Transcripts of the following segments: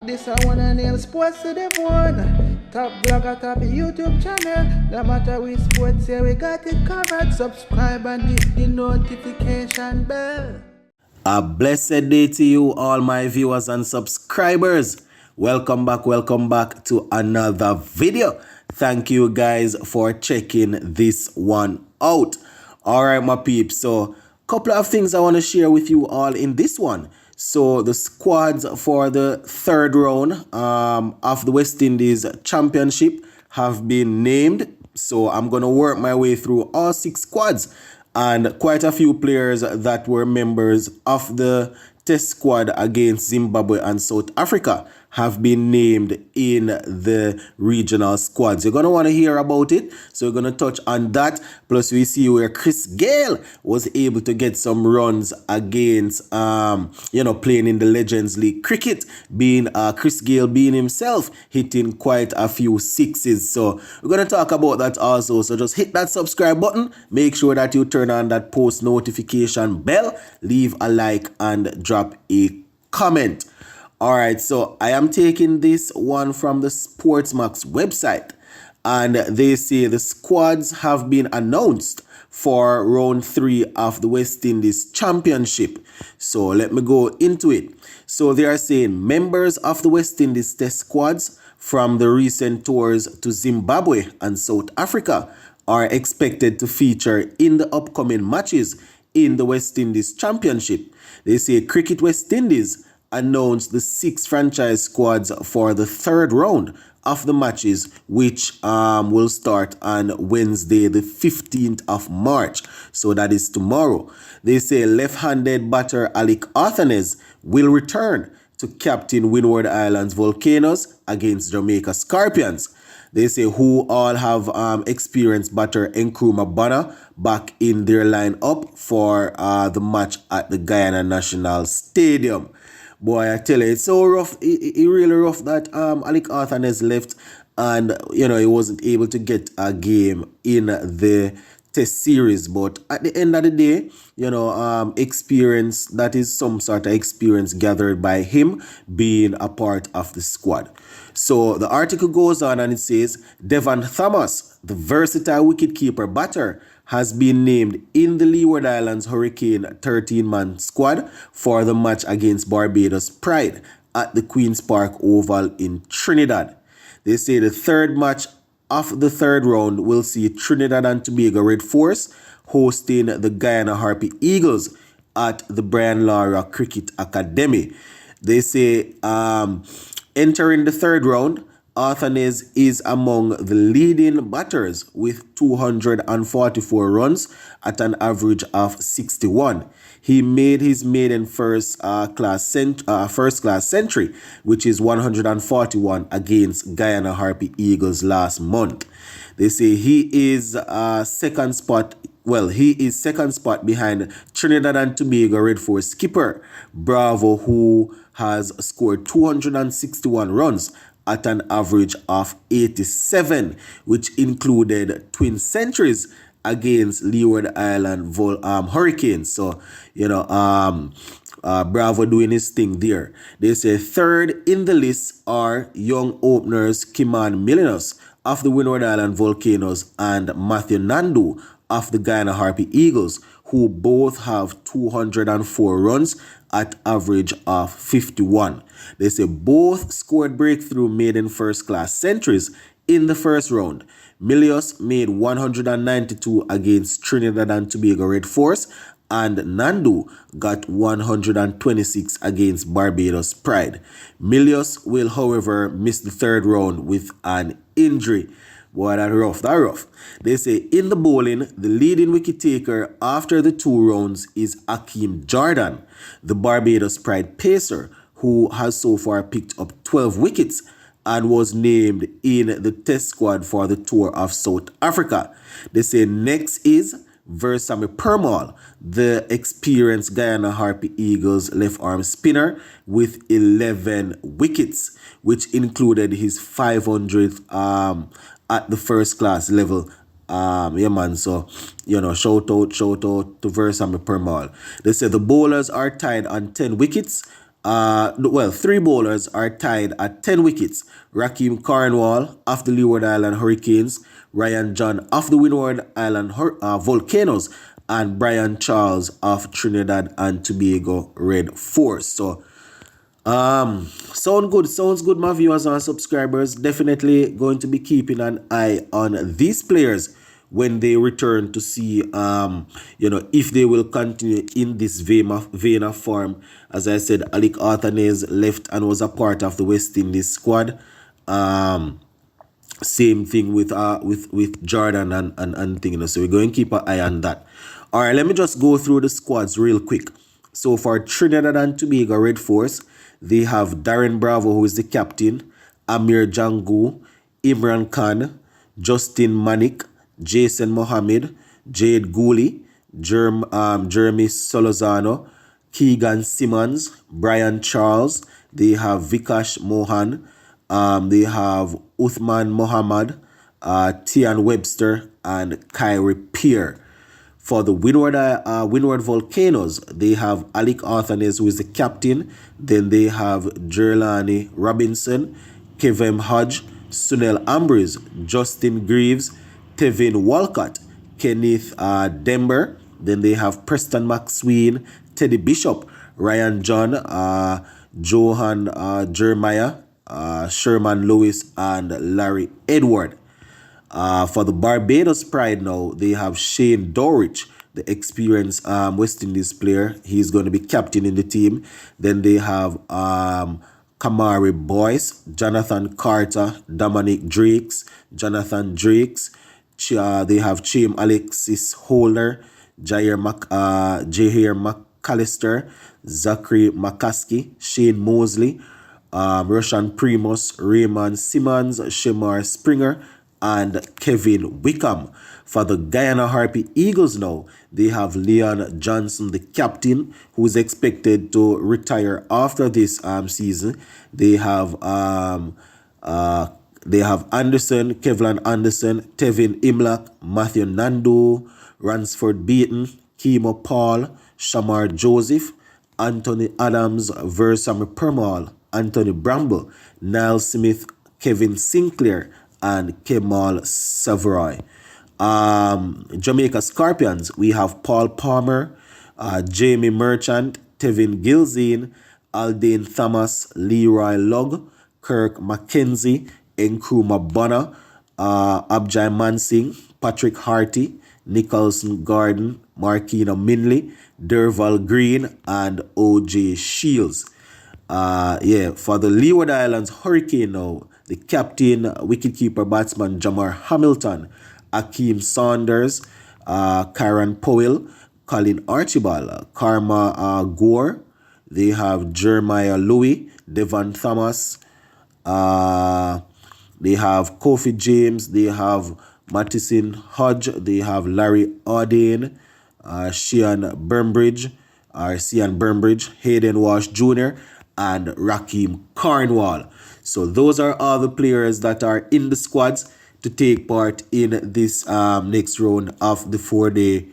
This I wanna nail sports to the bone. Top blogger, top YouTube channel. No matter which sports, yeah, we got it covered. Subscribe and hit the notification bell. A blessed day to you, all my viewers and subscribers. Welcome back to another video. Thank you guys for checking this one out. All right, my peeps. So, couple of things I want to share with you all in this one. So, the squads for the third round of the West Indies Championship have been named. So, I'm going to work my way through all 6 squads. And quite a few players that were members of the test squad against Zimbabwe and South Africa have been named in the regional squads. You're going to want to hear about it. So we're going to touch on that. Plus we see where Gayle was able to get some runs against, playing in the Legends League cricket, being Gayle being himself hitting quite a few sixes. So we're going to talk about that also. So just hit that subscribe button. Make sure that you turn on that post notification bell. Leave a like and drop a comment. All right, so I am taking this one from the Sportsmax website, and they say the squads have been announced for round 3 of the West Indies Championship. So let me go into it. So they are saying members of the West Indies test squads from the recent tours to Zimbabwe and South Africa are expected to feature in the upcoming matches in the West Indies Championship. They say Cricket West Indies announced the 6 franchise squads for the third round of the matches, which will start on Wednesday, the 15th of March. So that is tomorrow. They say left-handed batter Alec Arthanes will return to captain Windward Islands Volcanoes against Jamaica Scorpions. They say who all have experienced batter Nkrumah Bonner back in their lineup for the match at the Guyana National Stadium. Boy, I tell you, it's so rough. It really rough that Alec Arthanes left, and he wasn't able to get a game in the test series. But at the end of the day, experience, that is some sort of experience gathered by him being a part of the squad. So the article goes on and it says Devon Thomas, the versatile wicketkeeper batter, has been named in the Leeward Islands Hurricane 13-man squad for the match against Barbados Pride at the Queen's Park Oval in Trinidad. They say the third match of the third round will see Trinidad and Tobago Red Force hosting the Guyana Harpy Eagles at the Brian Lara Cricket Academy. They say entering the third round, Arthanes is among the leading batters with 244 runs at an average of 61. He made his maiden first class century, which is 141 against Guyana Harpy Eagles last month. They say he is second spot behind Trinidad and Tobago Red Force skipper Bravo, who has scored 261 runs at an average of 87, which included twin centuries against Leeward Island Hurricanes. So, Bravo doing his thing there. They say third in the list are young openers Kiman Milinos of the Windward Island Volcanoes and Matthew Nandu of the Guyana Harpy Eagles, who both have 204 runs at average of 51. They say both scored breakthrough maiden first class centuries in the first round. Milios made 192 against Trinidad and Tobago Red Force, and Nandu got 126 against Barbados Pride. Milios will, however, miss the third round with an injury. Boy, that rough. They say in the bowling, the leading wicket taker after the 2 rounds is Akeem Jordan, the Barbados Pride pacer, who has so far picked up 12 wickets and was named in the test squad for the tour of South Africa. They say next is Versamy Permaul, the experienced Guyana Harpy Eagles left arm spinner with 11 wickets, which included his 500th at the first class level. So, shout out to Versamy Permaul. They say the bowlers are tied on 10 wickets Three bowlers are tied at 10 wickets. Raheem Cornwall of the Leeward Island Hurricanes, Ryan John of the Windward Island Volcanoes, and Brian Charles of Trinidad and Tobago Red Force. So, sounds good, my viewers and subscribers. Definitely going to be keeping an eye on these players when they return to see if they will continue in this vein of form. As I said, Alec Arthanez left and was a part of the West Indies squad. Same thing with Jordan and thing, so we're going to keep an eye on that. All right, let me just go through the squads real quick. So for Trinidad and Tobago Red Force, they have Darren Bravo, who is the captain, Amir Jangu, Imran Khan, Justin Manik, Jason Mohammed, Jade Gooley, Jeremy Solozano, Keegan Simmons, Brian Charles. They have Vikash Mohan. They have Uthman Mohammad, Tian Webster, and Kyrie Pierre. For the Windward Volcanoes, they have Alec Arthanez, who is the captain. Then they have Jerlani Robinson, Kevin Hodge, Sunil Ambrose, Justin Greaves, Tevin Walcott, Kenneth Denver. Then they have Preston McSween, Teddy Bishop, Ryan John, Johan Jeremiah, Sherman Lewis, and Larry Edward. For the Barbados Pride now, they have Shane Dorich, the experienced West Indies player. He's going to be captain in the team. Then they have Kamari Boyce, Jonathan Carter, Dominic Drakes, Jonathan Drakes. They have Chaim Alexis Holder, Jair McAllister, Zachary McCaskey, Shane Mosley, Roshan Primus, Raymond Simmons, Shemar Springer, and Kevin Wickham. For the Guyana Harpy Eagles now, they have Leon Johnson, the captain, who is expected to retire after this season. They have Anderson, Kevlin Anderson, Tevin Imlak, Matthew Nandu, Ransford Beaton, Kimo Paul, Shamar Joseph, Anthony Adams, Versam Permal, Anthony Bramble, Niall Smith, Kevin Sinclair, and Kemal Savoy. Jamaica Scorpions, we have Paul Palmer, Jamie Merchant, Tevin Gilzine, Aldane Thomas, Leroy Lugg, Kirk McKenzie, Nkrumah Bonner, Abjai Mansingh, Patrick Harty, Nicholson Gordon, Markina Minley, Derval Green, and OJ Shields. For the Leeward Islands Hurricane now, the captain, wicketkeeper batsman Jamar Hamilton, Akeem Saunders, Karen Powell, Colin Archibald, Karma Gore. They have Jeremiah Louis, Devon Thomas. They have Kofi James. They have Mattison Hodge. They have Larry Audane, Cian Burnbridge, Hayden Walsh Jr., and Raheem Cornwall. So those are all the players that are in the squads to take part in this next round of the 4-day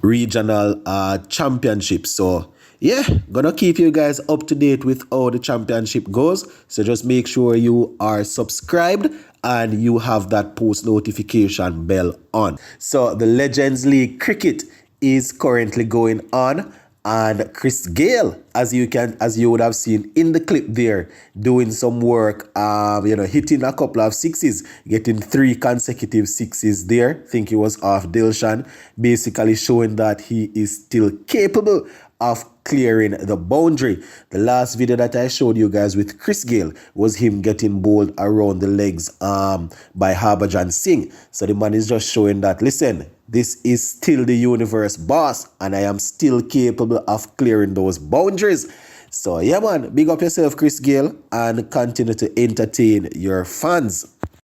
regional championship. So yeah, gonna keep you guys up to date with how the championship goes. So just make sure you are subscribed and you have that post notification bell on. So the Legends League cricket is currently going on, and Chris Gayle, as you would have seen in the clip there, doing some work, hitting a couple of sixes, getting 3 consecutive sixes there. I think he was off Dilshan, basically showing that he is still capable of clearing the boundary. The last video that I showed you guys with Chris Gayle was him getting bowled around the legs by Harbhajan Singh. So the man is just showing that, listen, this is still the universe boss, and I am still capable of clearing those boundaries. So yeah man, big up yourself, Chris Gayle, and continue to entertain your fans.